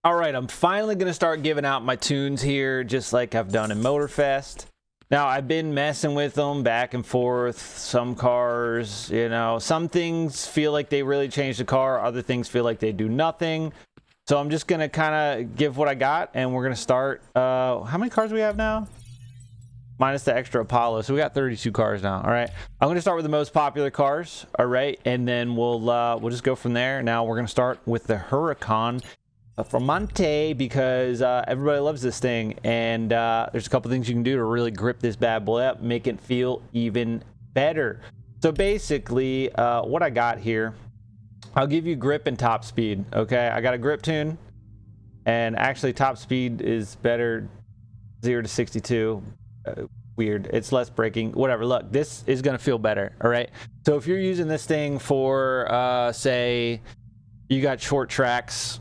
All right, I'm finally going to start giving out my tunes here, just like I've done in Motorfest. Now, I've been messing with them back and forth. Some cars, you know, some things feel like they really changed the car. Other things feel like they do nothing. So I'm just going to kind of give what I got, and we're going to start. How many cars do we have now? Minus the extra Apollo. So we got 32 cars now. All right. I'm going to start with the most popular cars. All right. And then we'll just go from there. Now we're going to start with the Huracan Performante because everybody loves this thing, and there's a couple things you can do to really grip this bad boy up, make it feel even better. So basically, what I got here, I'll give you grip and top speed. Okay, I got a grip tune, and actually top speed is better, 0 to 62. Weird, it's less braking. Whatever. Look, this is gonna feel better. All right. So if you're using this thing for, say, you got short tracks,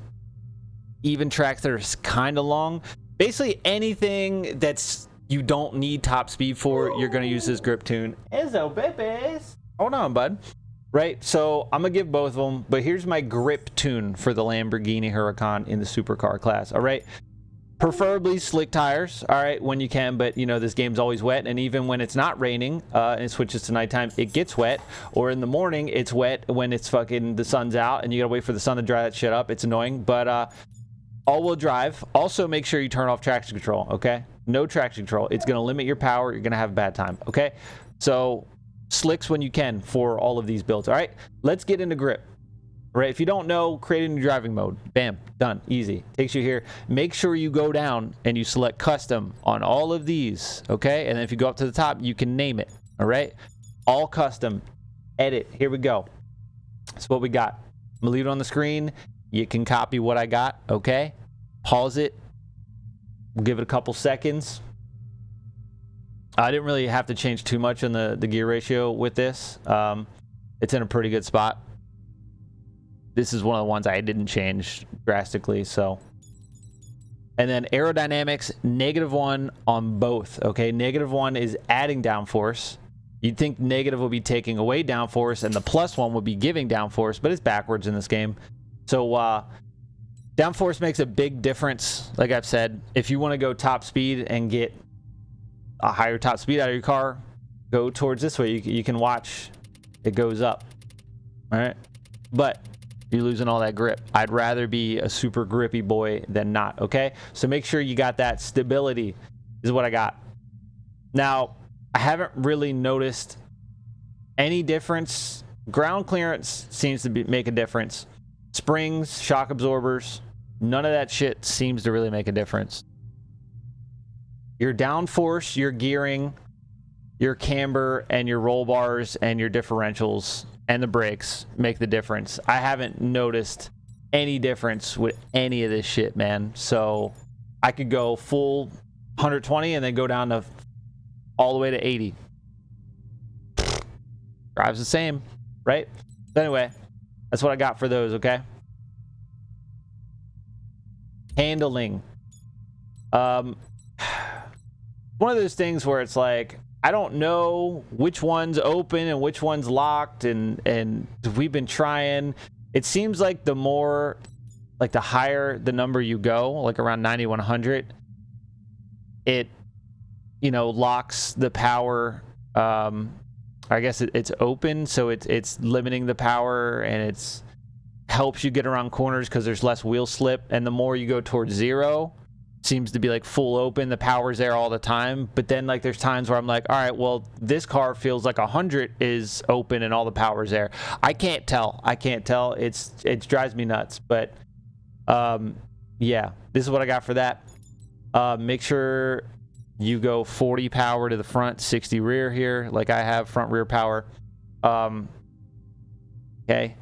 even tracks that are kind of long, basically anything that's you don't need top speed for, you're going to use this grip tune. Izzo babies, hold on, bud. Right, so I'm gonna give both of them, but here's my grip tune for the Lamborghini Huracan in the supercar class. All right, preferably slick tires, all right, when you can, but you know this game's always wet, and even when it's not raining and it switches to nighttime, it gets wet, or in the morning it's wet when it's fucking the sun's out and you gotta wait for the sun to dry that shit up. It's annoying, but all-wheel drive. Also, make sure you turn off traction control, okay? No traction control. It's going to limit your power. You're going to have a bad time, okay? So, slicks when you can for all of these builds, all right? Let's get into grip, all right? If you don't know, create a new driving mode. Bam, done, easy. Takes you here. Make sure you go down and you select custom on all of these, okay? And then if you go up to the top, you can name it, all right? All custom, edit. Here we go. That's what we got. I'm going to leave it on the screen. You can copy what I got, okay? Pause it. We'll give it a couple seconds. I didn't really have to change too much on the gear ratio with this. It's in a pretty good spot. This is one of the ones I didn't change drastically, so. And then aerodynamics, -1 on both, okay? -1 is adding downforce. You'd think negative would be taking away downforce, and the +1 would be giving downforce, but it's backwards in this game. So downforce makes a big difference. Like I've said, if you want to go top speed and get a higher top speed out of your car, go towards this way. You can watch it goes up. All right, but you're losing all that grip. I'd rather be a super grippy boy than not. Okay, so make sure you got that stability is what I got. Now, I haven't really noticed any difference. Ground clearance seems to make a difference. Springs, shock absorbers, none of that shit seems to really make a difference. Your downforce, your gearing, your camber, and your roll bars, and your differentials, and the brakes make the difference. I haven't noticed any difference with any of this shit, man. So I could go full 120 and then go down to all the way to 80. Drives the same, right? But anyway, that's what I got for those, okay? Handling. One of those things where it's like, I don't know which one's open and which one's locked, and we've been trying. It seems like the more, like the higher the number you go, like around 9100, it, you know, locks the power. I guess it's open, so it's limiting the power, and it's helps you get around corners because there's less wheel slip. And the more you go towards 0, seems to be like full open. The power's there all the time. But then like there's times where I'm like, all right, well, this car feels like 100 is open and all the power's there. I can't tell. It drives me nuts. But yeah, this is what I got for that. Make sure you go 40 power to the front, 60 rear here, like I have front rear power. Okay,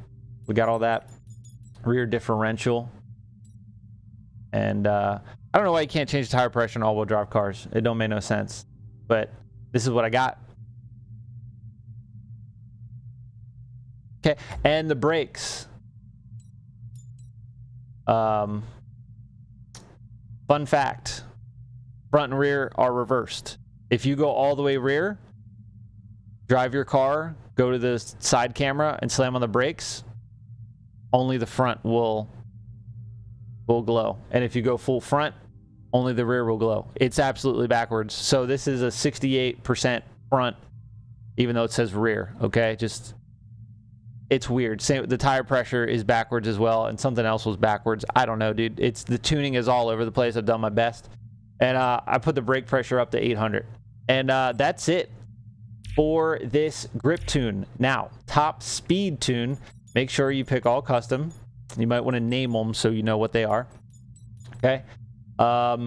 we got all that. Rear differential. And I don't know why you can't change the tire pressure on all-wheel drive cars. It don't make no sense. But this is what I got. Okay, and the brakes. Fun fact. Front and rear are reversed. If you go all the way rear, drive your car, go to the side camera and slam on the brakes, only the front will will glow. And if you go full front, only the rear will glow. It's absolutely backwards. So this is a 68% front, even though it says rear, okay? Just, it's weird. Same, the tire pressure is backwards as well, and something else was backwards. I don't know, dude. It's, the tuning is all over the place. I've done my best. And I put the brake pressure up to 800. And that's it for this grip tune. Now, top speed tune, make sure you pick all custom. You might want to name them so you know what they are. Okay. Yeah,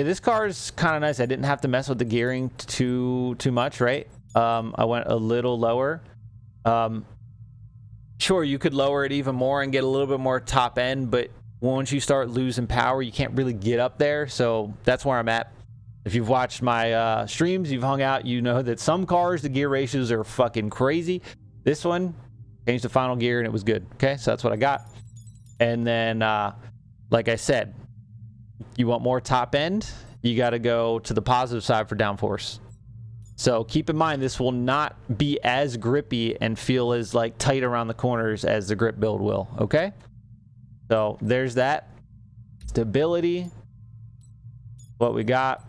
this car is kind of nice. I didn't have to mess with the gearing too much, right? I went a little lower. Sure, you could lower it even more and get a little bit more top end, but once you start losing power, you can't really get up there. So that's where I'm at. If you've watched my streams, you've hung out, you know that some cars, the gear ratios are fucking crazy. This one, changed the final gear and it was good. Okay, so that's what I got. And then, like I said, you want more top end, you got to go to the positive side for downforce. So keep in mind, this will not be as grippy and feel as like tight around the corners as the grip build will. Okay, so there's that. Stability, what we got.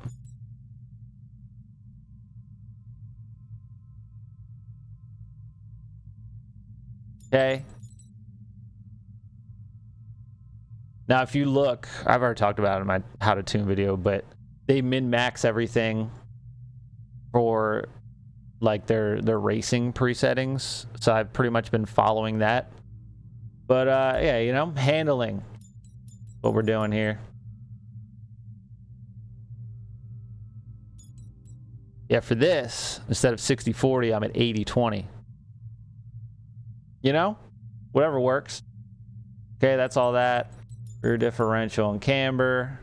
Okay. Now, if you look, I've already talked about it in my how to tune video, but they min-max everything for like their racing presettings. So I've pretty much been following that. But yeah, you know, handling what we're doing here. Yeah, for this, instead of 60-40, I'm at 80-20. You know, whatever works. Okay, that's all that. Rear differential and camber.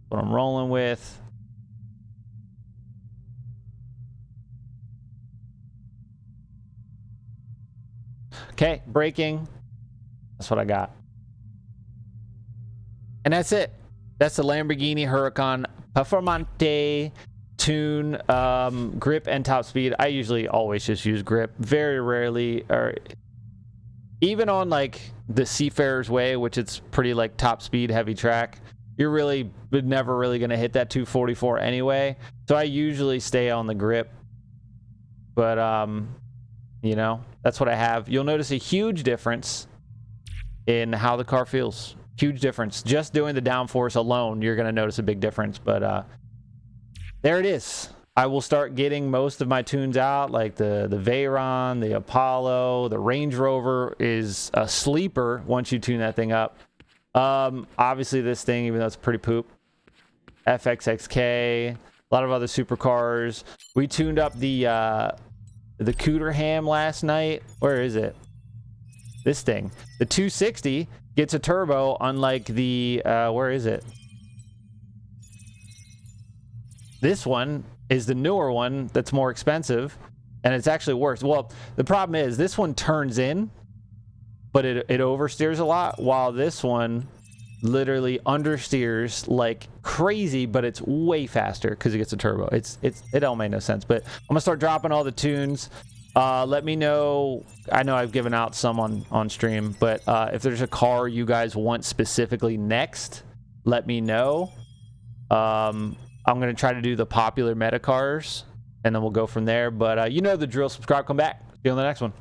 What I'm rolling with. Okay, braking. That's what I got. And that's it. That's the Lamborghini Huracan Performante tune, grip and top speed. I usually always just use grip. Very rarely, or even on like the Seafarer's Way, which it's pretty like top speed, heavy track, you're really never really going to hit that 244 anyway. So I usually stay on the grip. But, you know, that's what I have. You'll notice a huge difference in how the car feels. Huge difference. Just doing the downforce alone, you're going to notice a big difference. But there it is. I will start getting most of my tunes out, like the Veyron, the Apollo, the Range Rover is a sleeper once you tune that thing up. Obviously this thing, even though it's pretty poop. FXXK, a lot of other supercars. We tuned up the Cooter Ham last night. Where is it? This thing. The 260 gets a turbo, unlike the, where is it? This one is the newer one that's more expensive, and it's actually worse. Well, the problem is this one turns in, but it oversteers a lot, while this one literally understeers like crazy, but it's way faster because it gets a turbo. It don't make no sense. But I'm gonna start dropping all the tunes. Let me know. I know I've given out some on stream, but if there's a car you guys want specifically next, let me know. I'm going to try to do the popular meta cars, and then we'll go from there. But you know the drill. Subscribe, come back. See you on the next one.